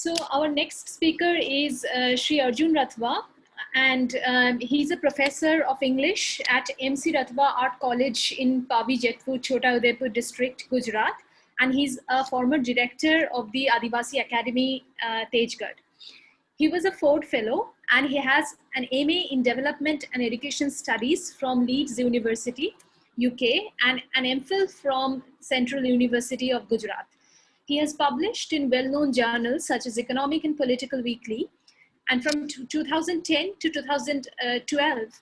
So our next speaker is Shri Arjun Rathva, and he's a professor of English at MC Rathva Art College in Pavi-Jetpur, Chotta Udepur district, Gujarat, and he's a former director of the Adivasi Academy, Tejgadh. He was a Ford Fellow, and he has an MA in Development and Education Studies from Leeds University, UK, and an MPhil from Central University of Gujarat. He has published in well-known journals such as Economic and Political Weekly, and from 2010 to 2012,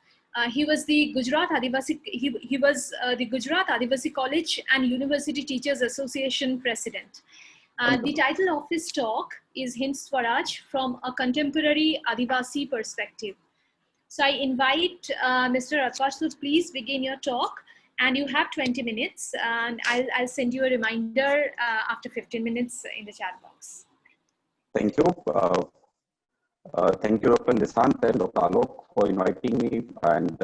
he was the Gujarat Adivasi. He was the Gujarat Adivasi College and University Teachers Association president. The title of his talk is Hind Swaraj from a Contemporary Adivasi Perspective. So I invite Mr. Rathva to please begin your talk. And you have 20 minutes, and I'll send you a reminder after 15 minutes in the chat box. Thank you. Thank you, Dr. Nisant and Dr. Alok, for inviting me and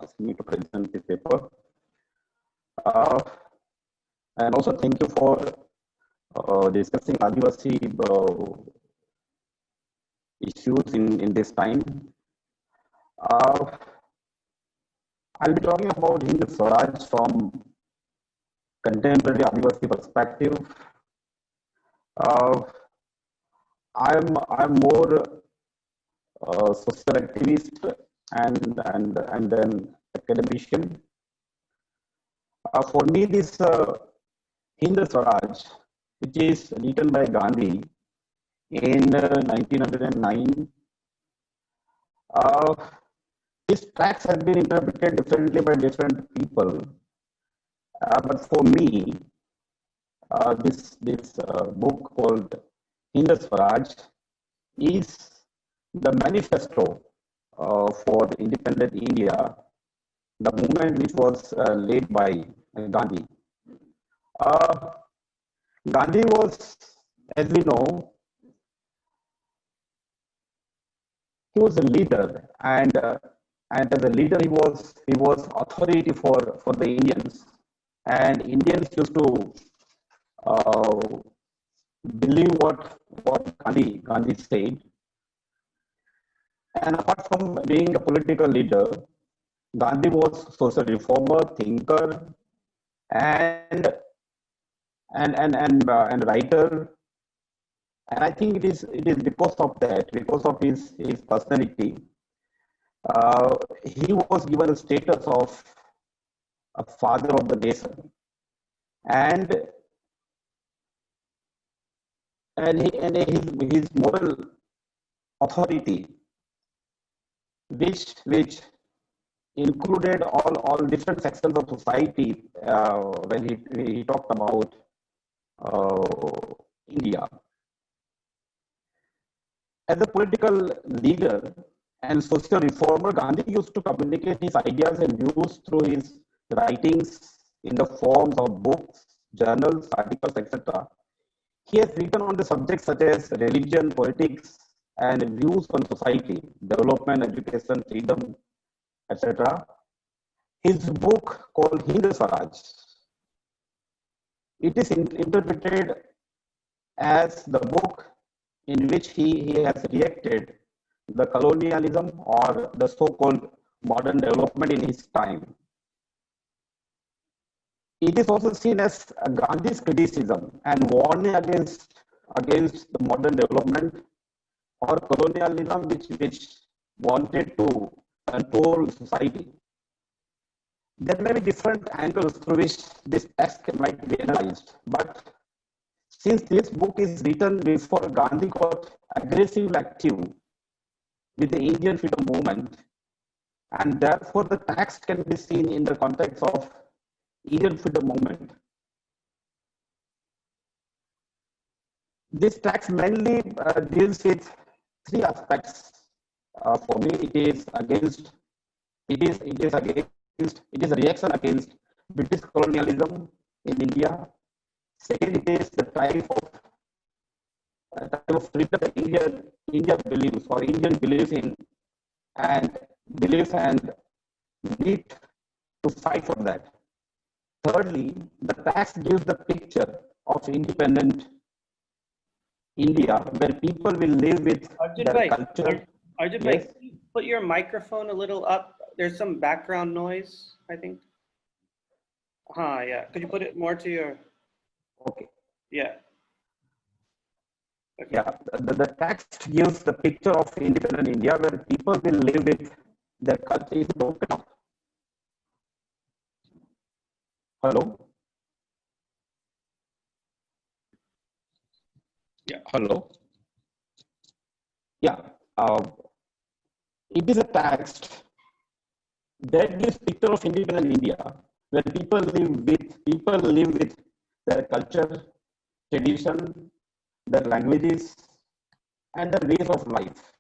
asking me to present this paper. And also thank you for discussing Adivasi issues in this time. I'll be talking about Hind Swaraj from contemporary Adivasi perspective. I'm more social activist and then academician. For me, this Hind Swaraj, which is written by Gandhi in 1909. These tracks have been interpreted differently by different people, but for me, this book called Hind Swaraj is the manifesto for independent India, the movement which was led by Gandhi. Gandhi was, as we know, he was a leader, and as a leader, he was authority for the Indians, and Indians used to believe what Gandhi said. And apart from being a political leader, Gandhi was social reformer, thinker, and writer. And I think it is because of that, because of his personality. He was given the status of a father of the nation, and his moral authority, which included all different sections of society when he talked about India. As a political leader and social reformer, Gandhi used to communicate his ideas and views through his writings in the forms of books, journals, articles, etc. He has written on the subjects such as religion, politics, and views on society, development, education, freedom, etc. His book called Hind Swaraj, it is interpreted as the book in which he has reacted the colonialism or the so-called modern development in his time. It is also seen as Gandhi's criticism and warning against the modern development or colonialism which wanted to control society. There may be different angles through which this text might be analyzed, but since this book is written before Gandhi got aggressively active with the Indian freedom movement, and therefore the text can be seen in the context of Indian freedom movement. This text mainly deals with three aspects. For me, it is a reaction against British colonialism in India. Second, it is the type of freedom that India believes or Indian believes in and need to fight for that. Thirdly, the text gives the picture of independent India where people will live with Arjun their bhai, culture. Arjun bhai, Yes. can you put your microphone a little up? There's some background noise, I think. Yeah. Could you put it more to your, Okay. yeah. Okay. Yeah. The text gives the picture of independent India where people will live with their culture. Is it open up? Hello? Yeah. Hello? Yeah. It is a text that gives picture of independent India, where people live with their culture, tradition, their languages, and their ways of life.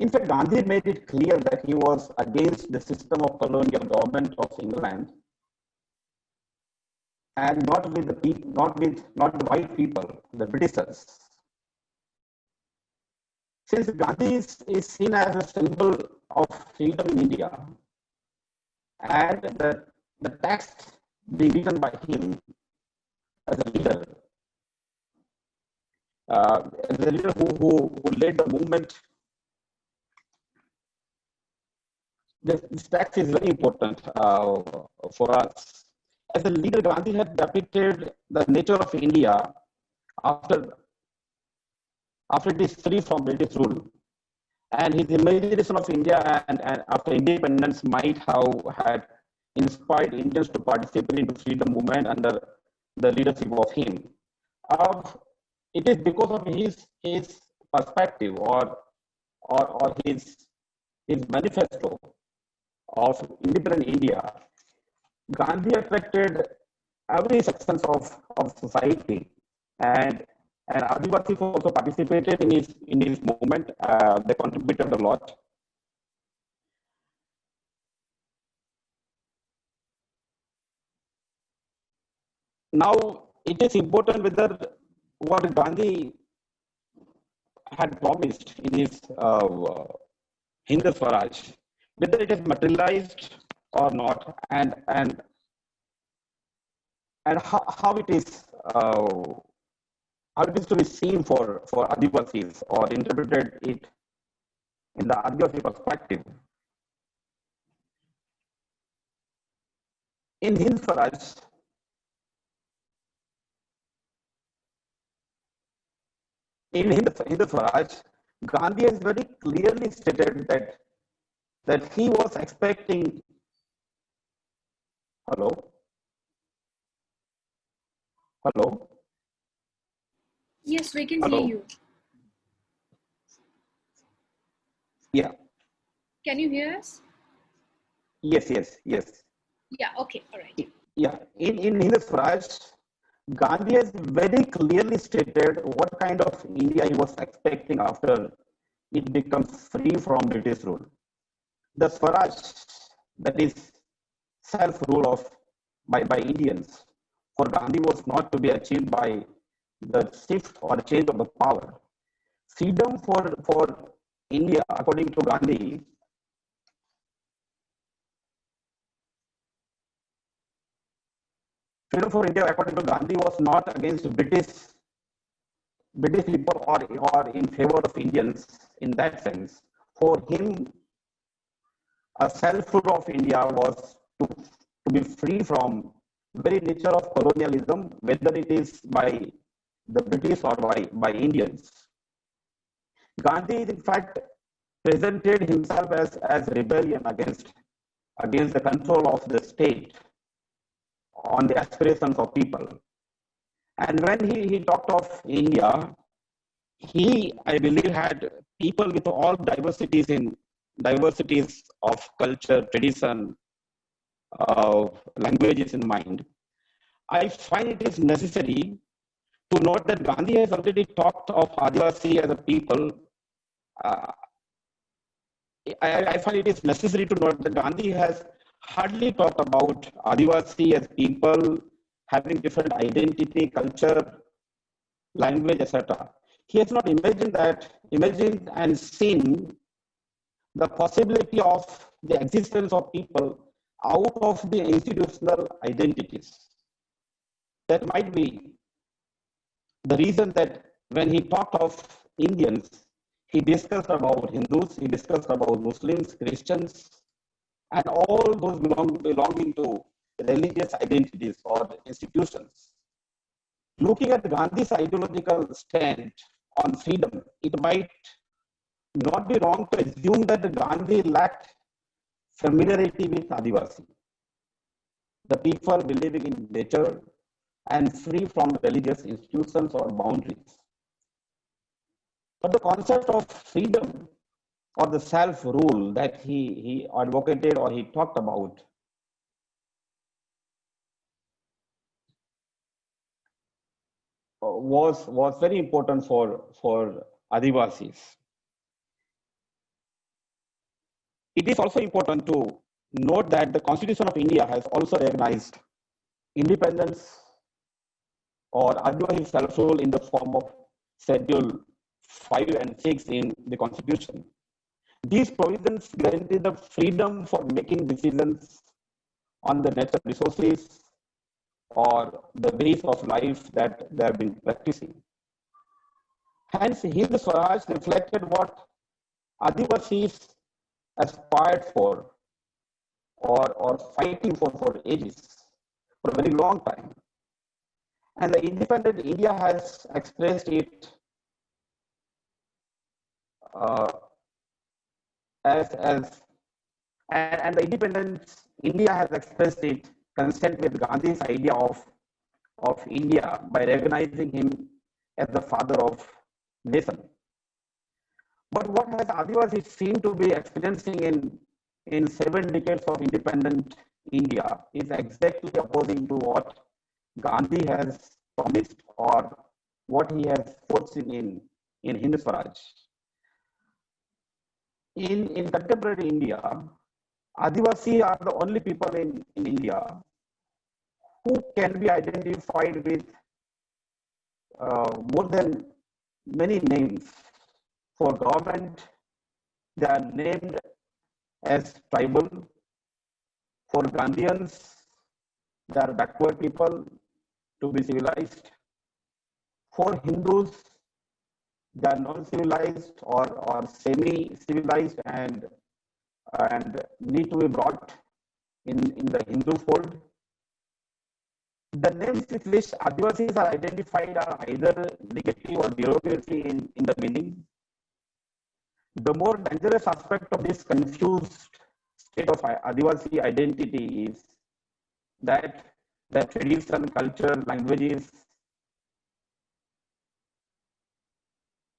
In fact, Gandhi made it clear that he was against the system of colonial government of England, and not with the people, not the white people, the Britishers. Since Gandhi is seen as a symbol of freedom in India, and the text being written by him as a leader, who led the movement, this text is very important for us. As a leader, Gandhi had depicted the nature of India after, after it is free from British rule. And his imagination of India and after independence might have had inspired Indians to participate in the freedom movement under the leadership of him. It is because of his perspective or his manifesto of independent India. Gandhi attracted every section of society, and Adivasis also participated in his movement. They contributed a lot. Now it is important whether what Gandhi had promised in his Hind Swaraj, whether it is materialized or not, and how it is how it is to be seen for Adivasis or interpreted it in the Adivasi perspective. In Hind Swaraj, Hind Swaraj, Gandhi has very clearly stated that he was expecting. Hello, hello, Yes, we can hear hello. you. Yeah. Can you hear us? Yes. Yeah, okay, all right. Yeah. In Hind Swaraj, Gandhi has very clearly stated what kind of India he was expecting after it becomes free from British rule. The Swaraj, that is self-rule of by Indians, for Gandhi was not to be achieved by the shift or change of the power. Freedom for India, according to Gandhi, freedom for India, according to Gandhi, was not against British people or in favor of Indians in that sense. For him, a self-rule of India was to be free from very nature of colonialism, whether it is by the British or by Indians. Gandhi, in fact, presented himself as rebellion against the control of the state on the aspirations of people. And when he talked of India, he, I believe, had people with all diversities of culture, tradition, languages in mind. I find it is necessary to note that Gandhi has already talked of Adivasi as a people. Uh, I find it is necessary to note that Gandhi has hardly talked about Adivasi as people having different identity, culture, language, etc. He has not imagined and seen the possibility of the existence of people out of the institutional identities. That might be the reason that when he talked of Indians, he discussed about Hindus, he discussed about Muslims, Christians, and all those belonging to religious identities or institutions. Looking at Gandhi's ideological stand on freedom, it might not be wrong to assume that Gandhi lacked familiarity with Adivasi, the people believing in nature and free from religious institutions or boundaries. But the concept of freedom or the self-rule that he advocated or he talked about was very important for Adivasis. It is also important to note that the Constitution of India has also recognized independence or Adivasi self-rule in the form of Schedule 5 and 6 in the Constitution. These provisions guarantee the freedom for making decisions on the natural resources or the ways of life that they have been practicing. Hence, Hind Swaraj reflected what Adivasis aspired for or fighting for ages, for a very long time. And the independent India has expressed it and the independence India has expressed it consistent with Gandhi's idea of India by recognizing him as the father of nation. But what has Adivasi seemed to be experiencing in 7 decades of independent India is exactly opposing to what Gandhi has promised or what he has foreseen in Hind Swaraj. In contemporary India, Adivasi are the only people in India who can be identified with more than many names. For government, they are named as tribal. For Gandhians, they are backward people to be civilized. For Hindus, they are non-civilized or semi-civilized and need to be brought in the Hindu fold. The names with which Adivasis are identified are either negative or derogatory in the meaning. The more dangerous aspect of this confused state of Adivasi identity is that the tradition, culture, languages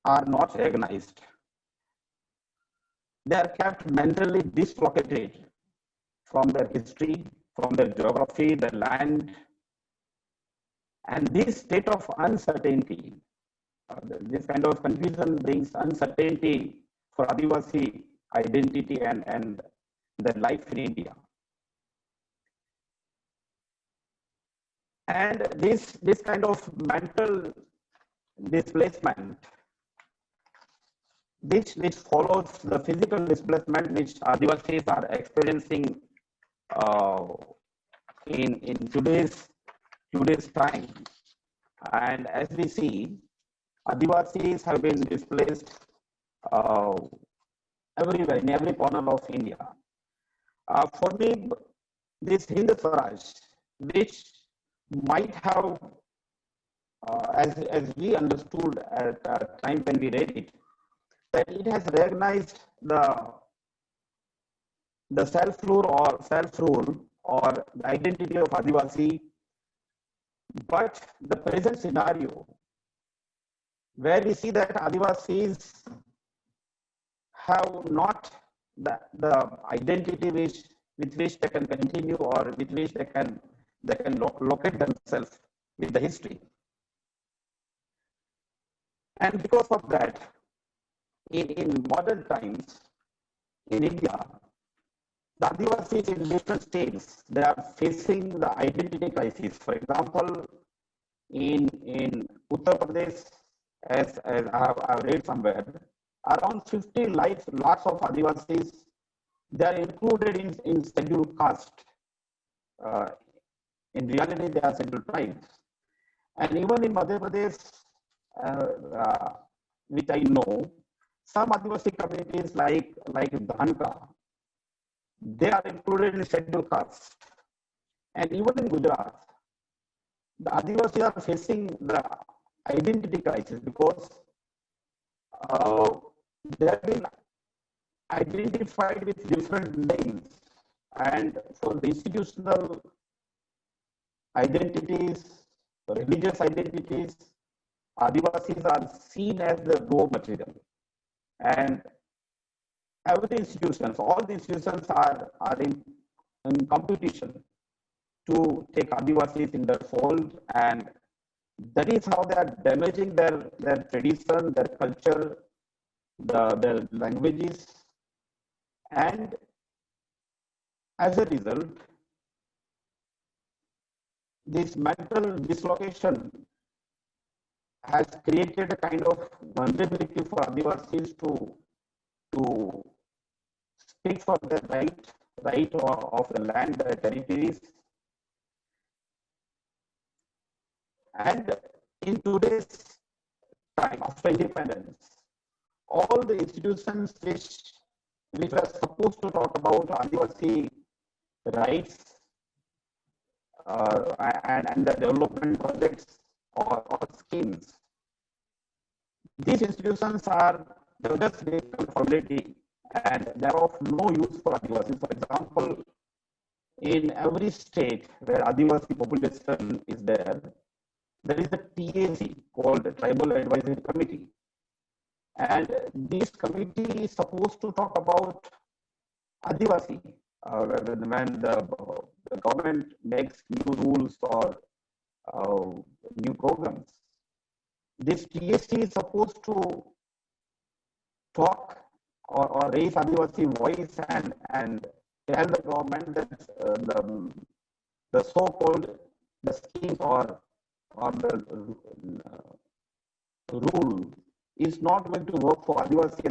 are not recognized. They are kept mentally dislocated from their history, from their geography, their land. And this state of uncertainty, this kind of confusion brings uncertainty for Adivasi identity and their life in India. And this kind of mental displacement, which follows the physical displacement which Adivasis are experiencing in today's time. And as we see, Adivasis have been displaced everywhere, in every corner of India. For me, this Hind Swaraj, which might have, as we understood at a time when we read it, that it has recognized the self-rule or the identity of Adivasi, but the present scenario where we see that Adivasis have not the identity with which they can continue or with which they can locate themselves with the history. And because of that, in modern times, in India, the Adivasis in different states, they are facing the identity crisis. For example, in Uttar Pradesh, as I have read somewhere, around 50 lakhs of Adivasis, they are included in scheduled caste. In reality, they are scheduled tribes. And even in Madhya Pradesh which I know, some Adivasi communities like Dhanka, they are included in scheduled caste. And even in Gujarat, the Adivasis are facing the identity crisis because they have been identified with different names. And for the institutional identities, religious identities, Adivasis are seen as the raw material. And every institutions, all the institutions are in competition to take Adivasis in their fold, and that is how they are damaging their tradition, their culture, their languages, and as a result, this mental dislocation has created a kind of vulnerability for Adivasis to speak for their right of the land, their territories. And in today's time, after independence, all the institutions which were supposed to talk about Adivasi rights and the development projects or schemes, these institutions are just based on formality and they are of no use for Adivasis. For example, in every state where Adivasi population is there is a TAC called the Tribal Advisory Committee. And this committee is supposed to talk about Adivasi when the government makes new rules or new programs. This TAC is supposed to talk or raise Adivasi voice and tell the government that the so-called the schemes or the rule is not going to work for Adivasi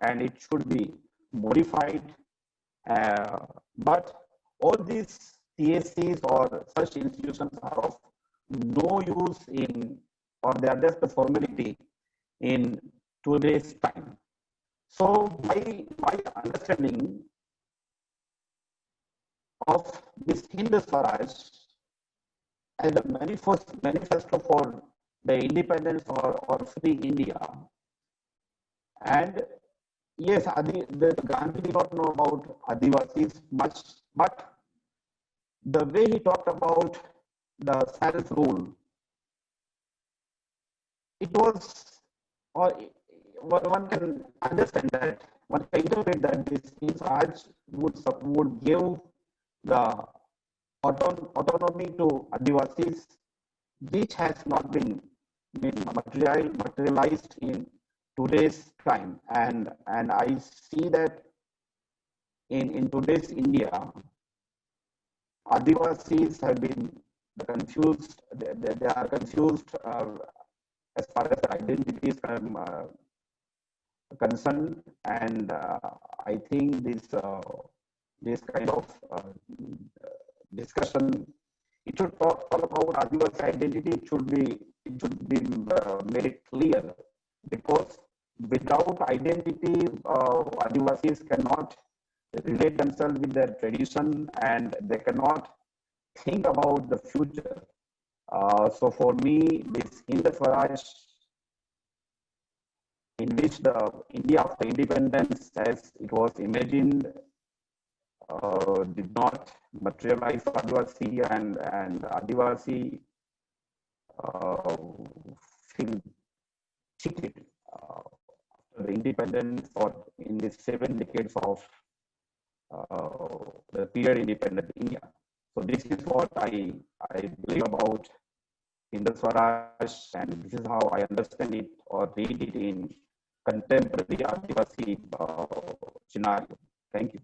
and it should be modified. But all these TACs or such institutions are of no use or they are just a formality in today's time. So my understanding of this Hind Swaraj as a manifesto for the independence or free India. And yes, the Gandhi did not know about Adivasis much, but the way he talked about the self-rule, it was, or one can understand that, one can interpret that this Swaraj would give the autonomy to Adivasis, which has not been materialized in today's time. And I see that in today's India, Adivasis have been confused, they are confused as far as their identity is concerned. And I think this kind of discussion, it should talk all about Adivasi identity. It should be made clear, because without identity, Adivasis cannot relate themselves with their tradition and they cannot think about the future. So for me, this Hind Swaraj, in which the India after independence, as it was imagined, did not materialize for Adivasi, and Adivasi feel cheated after the independence or in the 7 decades of the period independent India. So this is what I believe about Hind Swaraj, and this is how I understand it or read it in contemporary Adivasi scenario. Thank you.